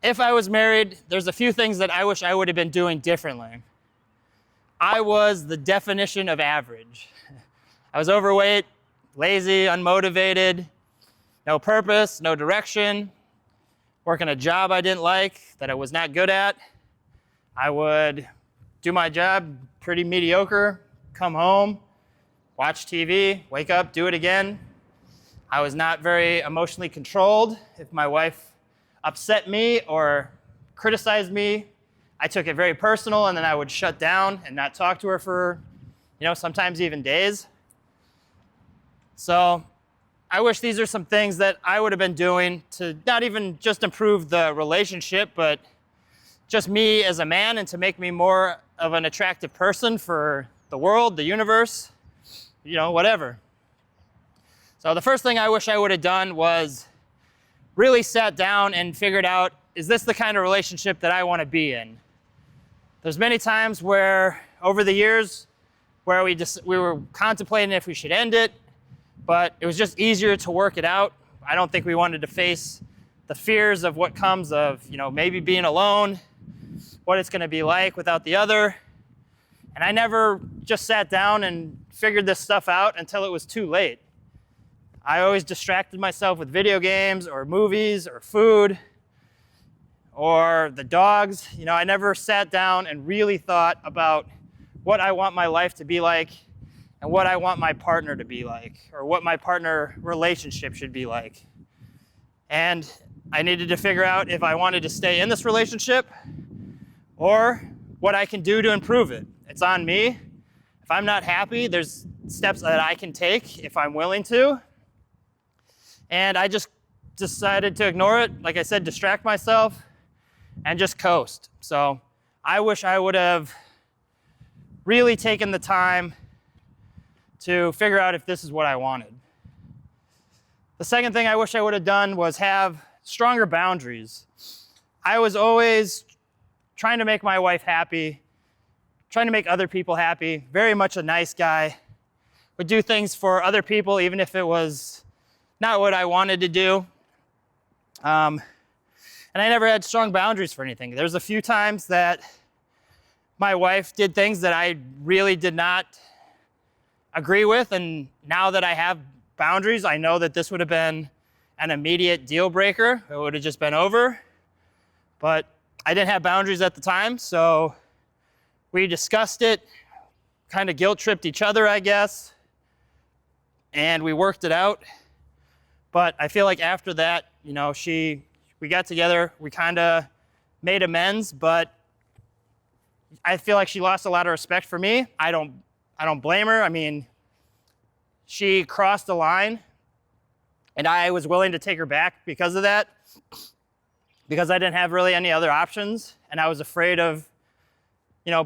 If I was married, there's a few things that I wish I would have been doing differently. I was the definition of average. I was overweight, lazy, unmotivated, no purpose, no direction, working a job I didn't like, that I was not good at. I would do my job pretty mediocre, come home, watch TV, wake up, do it again. I was not very emotionally controlled. If my wife upset me or criticized me, I took it very personal, and then I would shut down and not talk to her for, sometimes even days. So I wish these are some things that I would have been doing to not even just improve the relationship, but just me as a man, and to make me more of an attractive person for the world, the universe, whatever. So the first thing I wish I would have done was really sat down and figured out, is this the kind of relationship that I want to be in? There's many times where, over the years, where we were contemplating if we should end it, but it was just easier to work it out. I don't think we wanted to face the fears of what comes of, maybe being alone, what it's going to be like without the other. And I never just sat down and figured this stuff out until it was too late. I always distracted myself with video games or movies or food or the dogs. I never sat down and really thought about what I want my life to be like and what I want my partner to be like, or what my partner relationship should be like. And I needed to figure out if I wanted to stay in this relationship or what I can do to improve it. It's on me. If I'm not happy, there's steps that I can take if I'm willing to. And I just decided to ignore it. Like I said, distract myself and just coast. So I wish I would have really taken the time to figure out if this is what I wanted. The second thing I wish I would have done was have stronger boundaries. I was always trying to make my wife happy, trying to make other people happy, very much a nice guy. Would do things for other people even if it was not what I wanted to do. And I never had strong boundaries for anything. There's a few times that my wife did things that I really did not agree with, and now that I have boundaries, I know that this would have been an immediate deal breaker. It would have just been over. But I didn't have boundaries at the time, so we discussed it, kind of guilt-tripped each other, I guess, and we worked it out. But I feel like after that, we got together, we kind of made amends, but I feel like she lost a lot of respect for me. I don't blame her. I mean, she crossed the line, and I was willing to take her back because of that, because I didn't have really any other options, and I was afraid of,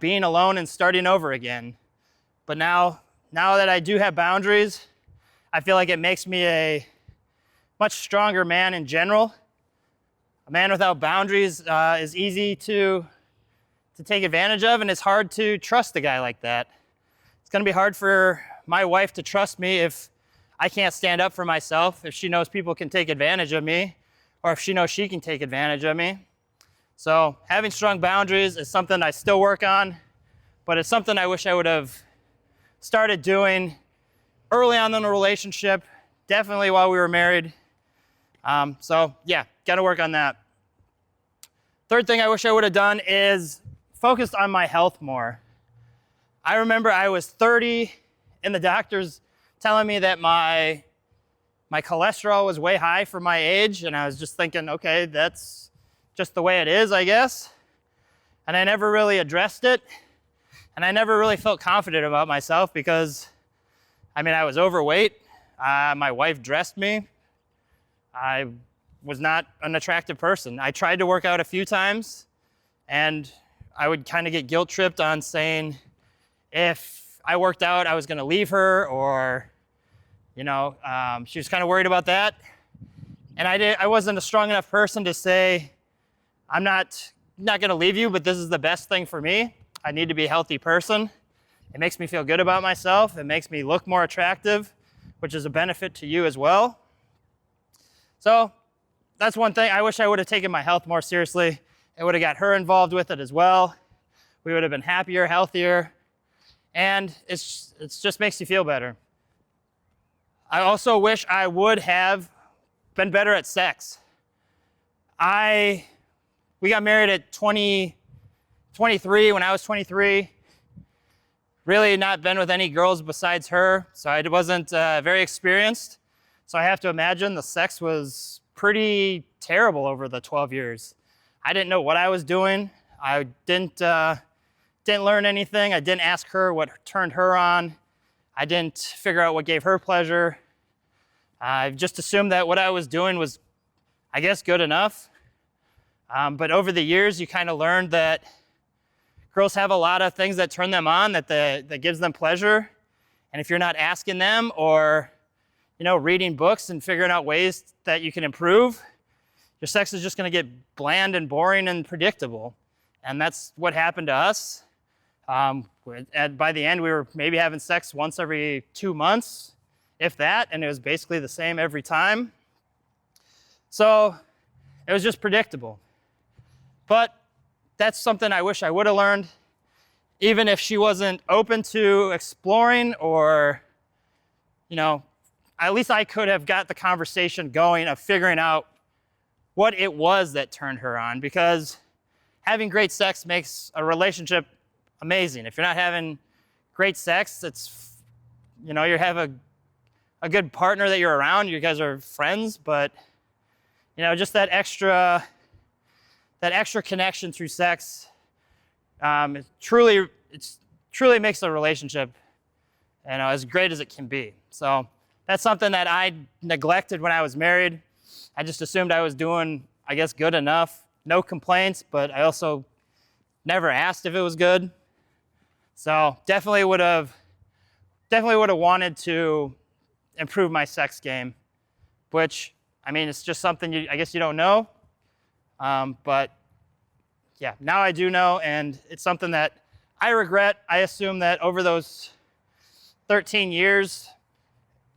being alone and starting over again. But now that I do have boundaries, I feel like it makes me a much stronger man in general. A man without boundaries is easy to take advantage of, and it's hard to trust a guy like that. It's going to be hard for my wife to trust me if I can't stand up for myself, if she knows people can take advantage of me, or if she knows she can take advantage of me. So having strong boundaries is something I still work on, but it's something I wish I would have started doing early on in the relationship, definitely while we were married. So yeah, got to work on that. Third thing I wish I would have done is focused on my health more. I remember I was 30 and the doctors telling me that my cholesterol was way high for my age, and I was just thinking, okay, that's just the way it is, I guess. And I never really addressed it, and I never really felt confident about myself because, I was overweight. My wife dressed me. I was not an attractive person. I tried to work out a few times, and I would kind of get guilt-tripped on saying if I worked out, I was going to leave her, or, she was kind of worried about that. And I wasn't a strong enough person to say, I'm not going to leave you, but this is the best thing for me. I need to be a healthy person. It makes me feel good about myself. It makes me look more attractive, which is a benefit to you as well. So that's one thing. I wish I would have taken my health more seriously. I would have got her involved with it as well. We would have been happier, healthier, and it just makes you feel better. I also wish I would have been better at sex. We got married at 23 when I was 23. Really not been with any girls besides her, so I wasn't very experienced. So I have to imagine the sex was pretty terrible over the 12 years. I didn't know what I was doing. I didn't learn anything. I didn't ask her what turned her on. I didn't figure out what gave her pleasure. I just assumed that what I was doing was, I guess, good enough. But over the years, you kind of learned that girls have a lot of things that turn them on, that gives them pleasure. And if you're not asking them or, reading books and figuring out ways that you can improve, your sex is just going to get bland and boring and predictable. And that's what happened to us. By the end, we were maybe having sex once every 2 months, if that, and it was basically the same every time. So it was just predictable. But that's something I wish I would have learned, even if she wasn't open to exploring, or, at least I could have got the conversation going of figuring out what it was that turned her on, because having great sex makes a relationship amazing. If you're not having great sex, you have a good partner that you're around, you guys are friends, but, just that extra connection through sex, it truly makes a relationship, as great as it can be. So that's something that I neglected when I was married. I just assumed I was doing, I guess, good enough. No complaints, but I also never asked if it was good. So definitely would have wanted to improve my sex game, which, it's just something I guess you don't know. But yeah, now I do know, and it's something that I regret. I assume that over those 13 years,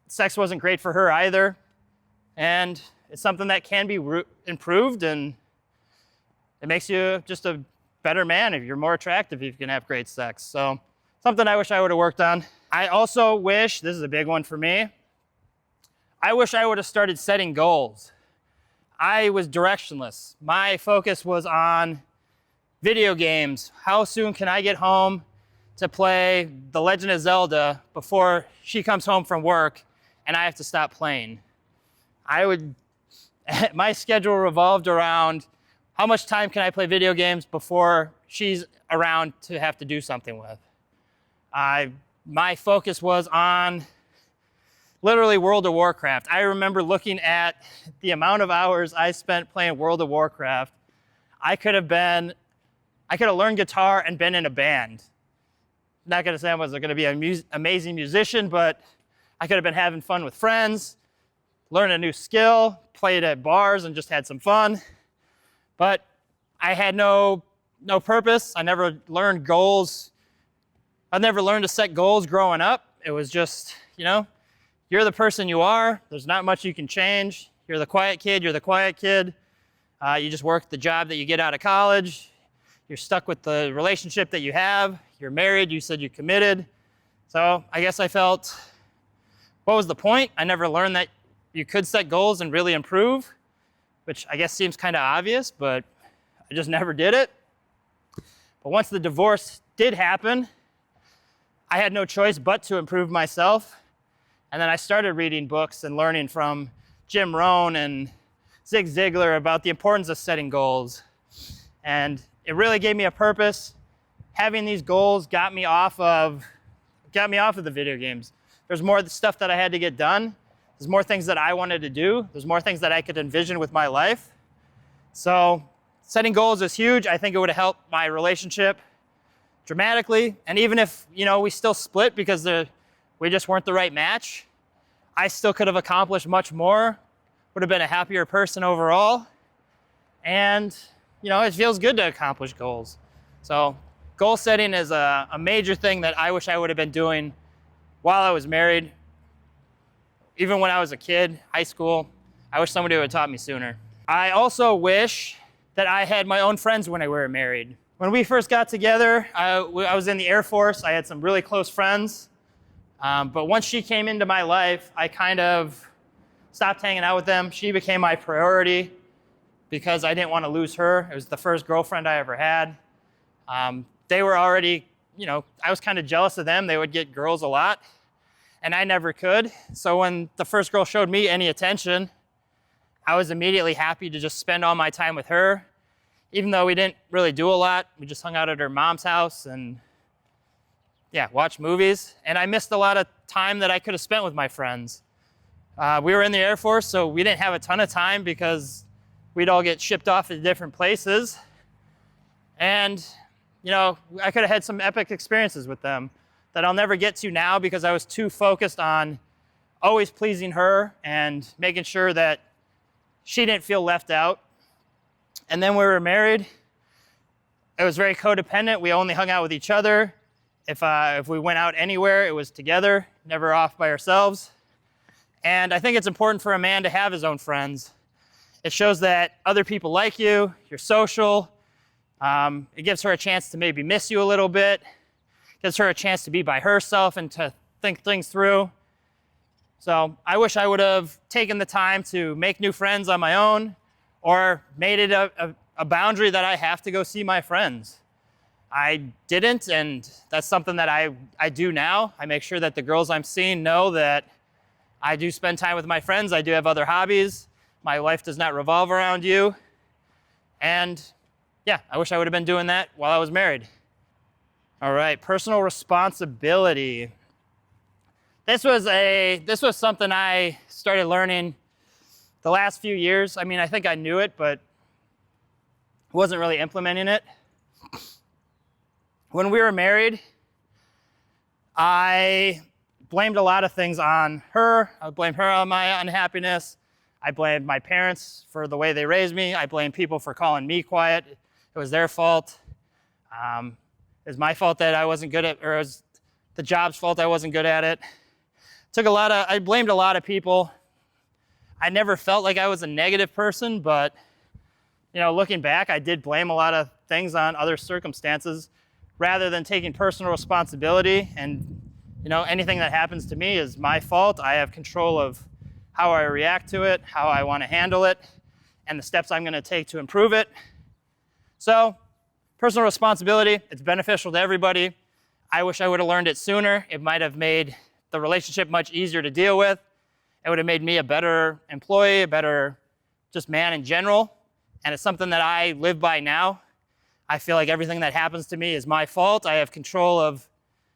sex wasn't great for her either. And it's something that can be improved, and it makes you just a better man if you're more attractive if you can have great sex. So something I wish I would have worked on. I also wish, this is a big one for me, I wish I would have started setting goals. I was directionless. My focus was on video games. How soon can I get home to play The Legend of Zelda before she comes home from work and I have to stop playing? My schedule revolved around how much time can I play video games before she's around to have to do something with. My focus was on literally World of Warcraft. I remember looking at the amount of hours I spent playing World of Warcraft. I could have learned guitar and been in a band. Not gonna say I was gonna be an amazing musician, but I could have been having fun with friends, learned a new skill, played at bars and just had some fun. But I had no purpose. I never learned goals. I never learned to set goals growing up. It was just, you're the person you are. There's not much you can change. You're the quiet kid. You're the quiet kid. You just work the job that you get out of college. You're stuck with the relationship that you have. You're married. You said you committed. So I guess I felt, what was the point? I never learned that you could set goals and really improve, which I guess seems kind of obvious, but I just never did it. But once the divorce did happen, I had no choice but to improve myself. And then I started reading books and learning from Jim Rohn and Zig Ziglar about the importance of setting goals. And it really gave me a purpose. Having these goals got me off of the video games. There's more stuff that I had to get done. There's more things that I wanted to do. There's more things that I could envision with my life. So setting goals is huge. I think it would have helped my relationship dramatically. And even if, we still split because we just weren't the right match, I still could have accomplished much more, would have been a happier person overall. And, it feels good to accomplish goals. So goal setting is a major thing that I wish I would have been doing while I was married. Even when I was a kid, high school, I wish somebody would have taught me sooner. I also wish that I had my own friends when we were married. When we first got together, I was in the Air Force. I had some really close friends. But once she came into my life, I kind of stopped hanging out with them. She became my priority because I didn't want to lose her. It was the first girlfriend I ever had. They were already, I was kind of jealous of them. They would get girls a lot, and I never could. So when the first girl showed me any attention, I was immediately happy to just spend all my time with her. Even though we didn't really do a lot, we just hung out at her mom's house and watched movies. And I missed a lot of time that I could have spent with my friends. We were in the Air Force, so we didn't have a ton of time because we'd all get shipped off to different places. And, I could have had some epic experiences with them that I'll never get to now because I was too focused on always pleasing her and making sure that she didn't feel left out. And then we were married. It was very codependent. We only hung out with each other. If we went out anywhere, it was together, never off by ourselves. And I think it's important for a man to have his own friends. It shows that other people like you, you're social. It gives her a chance to maybe miss you a little bit. It gives her a chance to be by herself and to think things through. So I wish I would have taken the time to make new friends on my own, or made it a boundary that I have to go see my friends. I didn't, and that's something that I do now. I make sure that the girls I'm seeing know that I do spend time with my friends. I do have other hobbies. My life does not revolve around you. And I wish I would have been doing that while I was married. All right, personal responsibility. This was something I started learning the last few years. I mean, I think I knew it, but wasn't really implementing it. When we were married, I blamed a lot of things on her. I blamed her on my unhappiness. I blamed my parents for the way they raised me. I blamed people for calling me quiet. It was their fault. It was my fault that I wasn't good at, or it was the job's fault I wasn't good at it. I blamed a lot of people. I never felt like I was a negative person, but looking back, I did blame a lot of things on other circumstances rather than taking personal responsibility. And anything that happens to me is my fault. I have control of how I react to it, how I want to handle it, and the steps I'm going to take to improve it. So, personal responsibility, it's beneficial to everybody. I wish I would have learned it sooner. It might have made the relationship much easier to deal with. It would have made me a better employee, a better just man in general. And it's something that I live by now. I feel like everything that happens to me is my fault. I have control of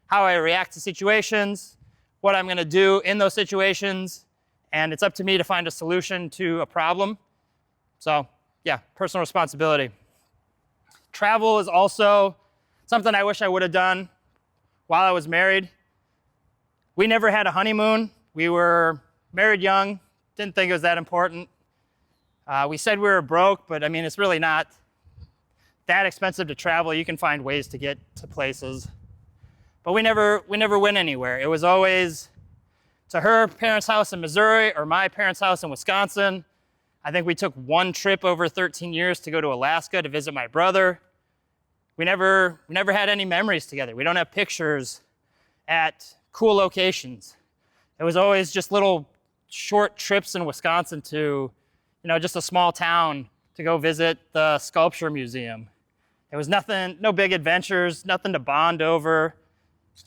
how I react to situations, what I'm going to do in those situations, and it's up to me to find a solution to a problem. So, personal responsibility. Travel is also something I wish I would have done while I was married. We never had a honeymoon. We were married young, didn't think it was that important. We said we were broke, but I mean, it's really not that expensive to travel. You can find ways to get to places. But we never went anywhere. It was always to her parents' house in Missouri or my parents' house in Wisconsin. I think we took one trip over 13 years to go to Alaska to visit my brother. We never had any memories together. We don't have pictures at cool locations. It was always just little short trips in Wisconsin to, just a small town to go visit the sculpture museum. It was nothing, no big adventures, nothing to bond over.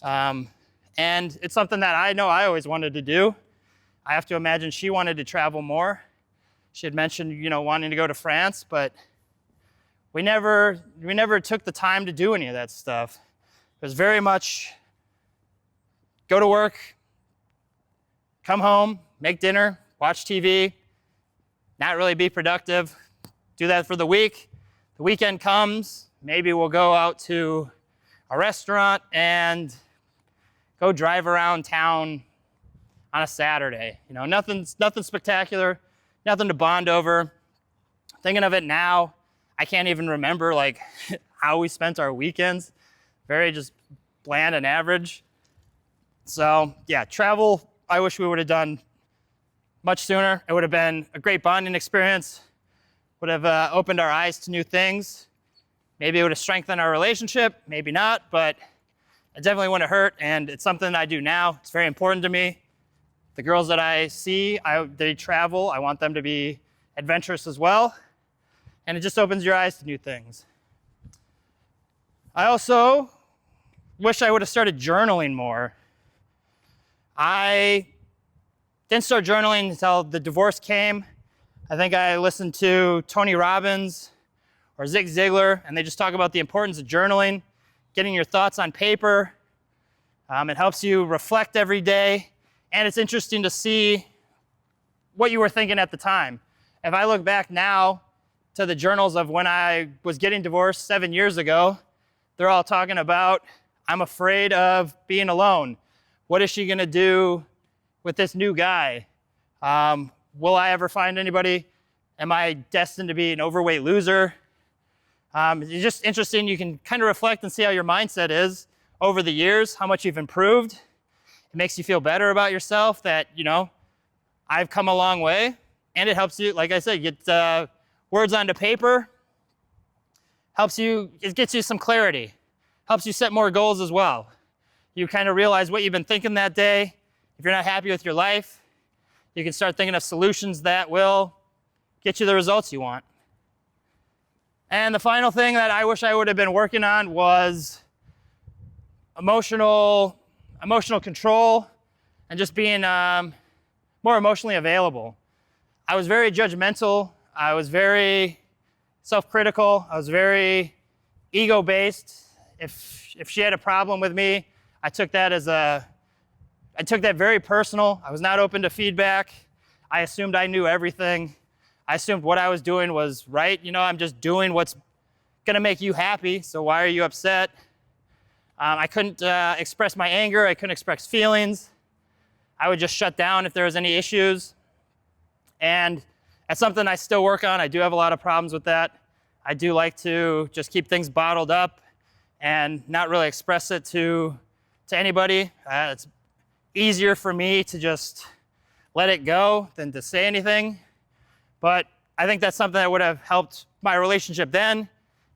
And it's something that I know I always wanted to do. I have to imagine she wanted to travel more. She had mentioned, wanting to go to France, but we never took the time to do any of that stuff. It was very much go to work, come home, make dinner, watch TV, not really be productive, do that for the week. The weekend comes, maybe we'll go out to a restaurant and go drive around town on a Saturday. Nothing spectacular, nothing to bond over. Thinking of it now, I can't even remember how we spent our weekends. Very just bland and average. So travel, I wish we would have done much sooner. It would have been a great bonding experience. would have opened our eyes to new things. Maybe it would have strengthened our relationship, maybe not, but it definitely wouldn't hurt, and it's something I do now. It's very important to me. The girls that I see, they travel. I want them to be adventurous as well, and it just opens your eyes to new things. I also wish I would have started journaling more. I didn't start journaling until the divorce came. I think I listened to Tony Robbins or Zig Ziglar, and they just talk about the importance of journaling, getting your thoughts on paper. It helps you reflect every day, and it's interesting to see what you were thinking at the time. If I look back now to the journals of when I was getting divorced 7 years ago, they're all talking about, I'm afraid of being alone. What is she gonna do with this new guy? Will I ever find anybody? Am I destined to be an overweight loser? It's just interesting. You can kind of reflect and see how your mindset is over the years, how much you've improved. It makes you feel better about yourself that, I've come a long way. And it helps you, like I said, get words onto paper. It gets you some clarity. Helps you set more goals as well. You kind of realize what you've been thinking that day. If you're not happy with your life, you can start thinking of solutions that will get you the results you want. And the final thing that I wish I would have been working on was emotional control and just being more emotionally available. I was very judgmental. I was very self-critical. I was very ego-based. If she had a problem with me, I took that very personal. I was not open to feedback. I assumed I knew everything. I assumed what I was doing was right. I'm just doing what's gonna make you happy, so why are you upset? I couldn't express my anger. I couldn't express feelings. I would just shut down if there was any issues. And that's something I still work on. I do have a lot of problems with that. I do like to just keep things bottled up and not really express it to anybody. It's easier for me to just let it go than to say anything. But I think that's something that would have helped my relationship then.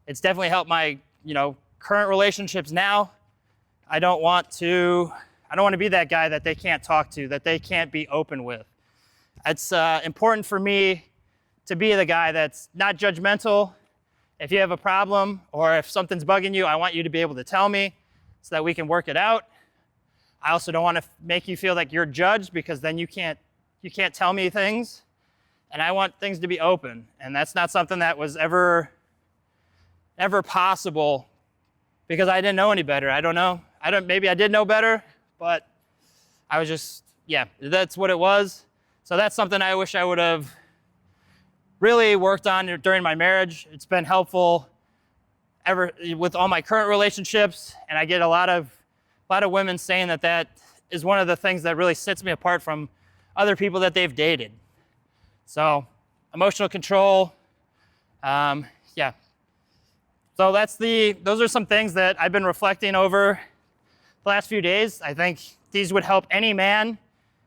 It's definitely helped my, current relationships now. I don't want to be that guy that they can't talk to, that they can't be open with. It's important for me to be the guy that's not judgmental. If you have a problem or if something's bugging you, I want you to be able to tell me so that we can work it out. I also don't want to make you feel like you're judged, because then you can't tell me things. And I want things to be open. And that's not something that was ever possible because I didn't know any better. I don't know. Maybe I did know better, but I was just, that's what it was. So that's something I wish I would have really worked on during my marriage. It's been helpful with all my current relationships, and I get a lot of women saying that is one of the things that really sets me apart from other people that they've dated. So emotional control, So those are some things that I've been reflecting over the last few days. I think these would help any man.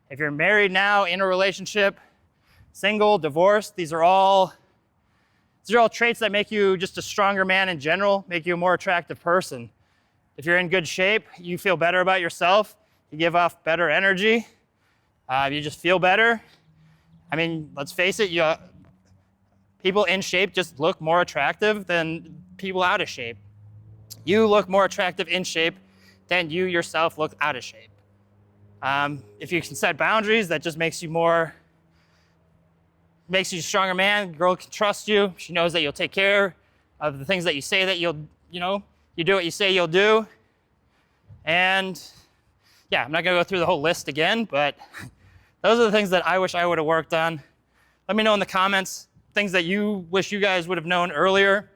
If you're married now, in a relationship, single, divorced, these are all traits that make you just a stronger man in general, make you a more attractive person. If you're in good shape, you feel better about yourself, you give off better energy, you just feel better. I mean, let's face it, people in shape just look more attractive than people out of shape. You look more attractive in shape than you yourself look out of shape. If you can set boundaries, that just makes you a stronger man. Girl can trust you. She knows that you'll take care of the things that you say that you do what you say you'll do. And I'm not gonna go through the whole list again, but those are the things that I wish I would have worked on. Let me know in the comments things that you wish you guys would have known earlier,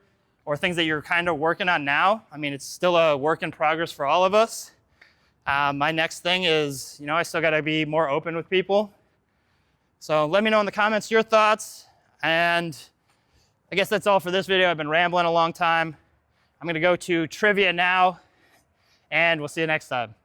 or things that you're kind of working on now. I mean, it's still a work in progress for all of us. My next thing is, I still gotta be more open with people. So let me know in the comments your thoughts. And I guess that's all for this video. I've been rambling a long time. I'm gonna go to trivia now, and we'll see you next time.